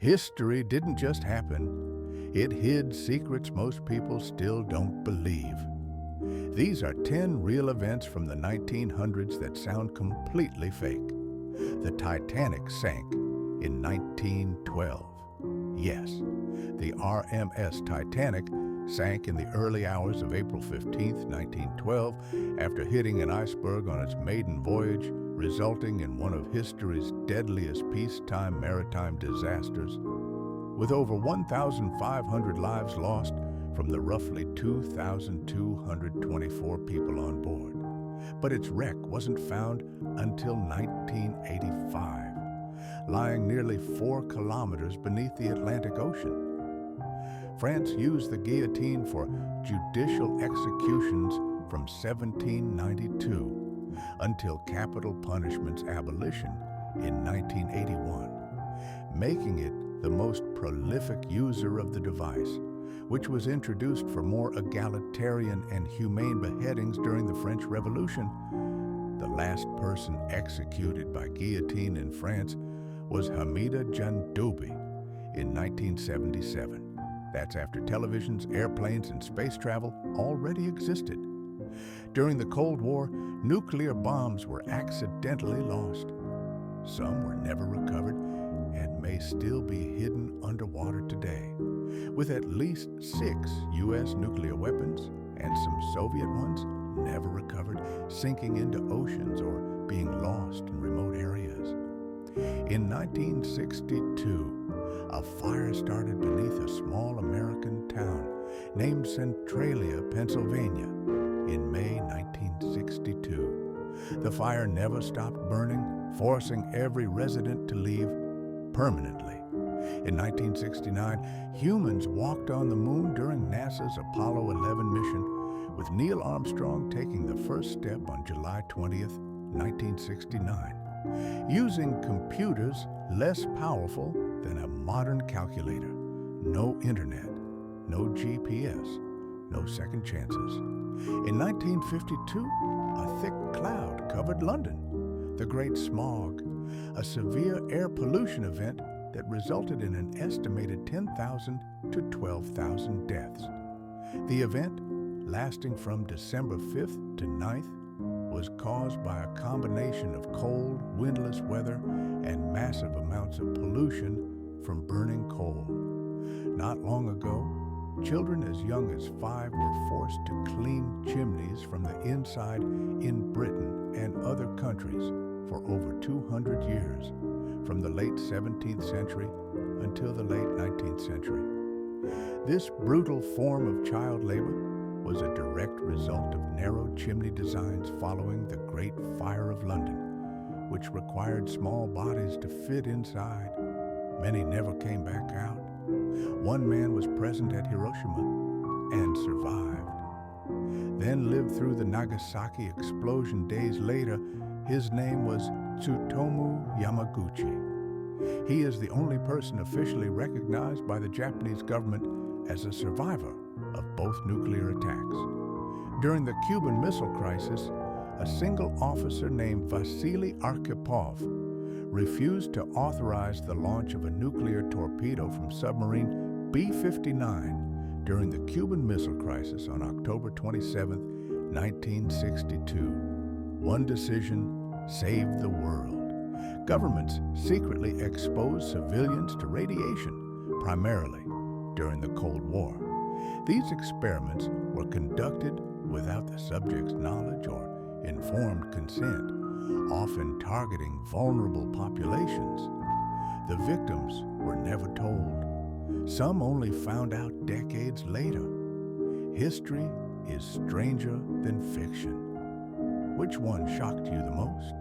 History didn't just happen. It hid secrets most people still don't believe. These are 10 real events from the 1900s that sound completely fake. The Titanic sank in 1912. Yes, the RMS Titanic sank in the early hours of April 15, 1912, after hitting an iceberg on its maiden voyage, resulting in one of history's deadliest peacetime maritime disasters. With over 1,500 lives lost from the roughly 2,224 people on board. But its wreck wasn't found until 1985, lying nearly 4 kilometers beneath the Atlantic Ocean. France used the guillotine for judicial executions from 1792 until capital punishment's abolition in 1981, making it the most prolific user of the device, which was introduced for more egalitarian and humane beheadings during the French Revolution. The last person executed by guillotine in France was Hamida Jandoubi in 1977. That's after televisions, airplanes, and space travel already existed. During the Cold War, nuclear bombs were accidentally lost. Some were never recovered and may still be hidden underwater today, with at least 6 U.S. nuclear weapons and some Soviet ones never recovered, sinking into oceans or being lost in remote areas. In 1962, a fire started beneath a small American town named Centralia, Pennsylvania, in May 1962. The fire never stopped burning, forcing every resident to leave permanently. In 1969, humans walked on the moon during NASA's Apollo 11 mission, with Neil Armstrong taking the first step on July 20th, 1969, using computers less powerful than a modern calculator. No internet, no GPS, no second chances. In 1952, a thick cloud covered London. The Great Smog, a severe air pollution event that resulted in an estimated 10,000 to 12,000 deaths. The event, lasting from December 5th to 9th, was caused by a combination of cold, windless weather and massive amounts of pollution from burning coal. Not long ago, children as young as 5 were forced to clean chimneys from the inside in Britain and other countries for over 200 years, from the late 17th century until the late 19th century. This brutal form of child labor was a direct result of narrow chimney designs following the Great Fire of London, which required small bodies to fit inside. Many never came back out. One man was present at Hiroshima and survived. Then lived through the Nagasaki explosion days later. His name was Tsutomu Yamaguchi. He is the only person officially recognized by the Japanese government as a survivor of both nuclear attacks. During the Cuban Missile Crisis, a single officer named Vasily Arkhipov refused to authorize the launch of a nuclear torpedo from submarine B-59 during the Cuban Missile Crisis on October 27, 1962. One decision saved the world. Governments secretly exposed civilians to radiation, primarily during the Cold War. These experiments were conducted without the subject's knowledge or informed consent, often targeting vulnerable populations. The victims were never told. Some only found out decades later. History is stranger than fiction. Which one shocked you the most?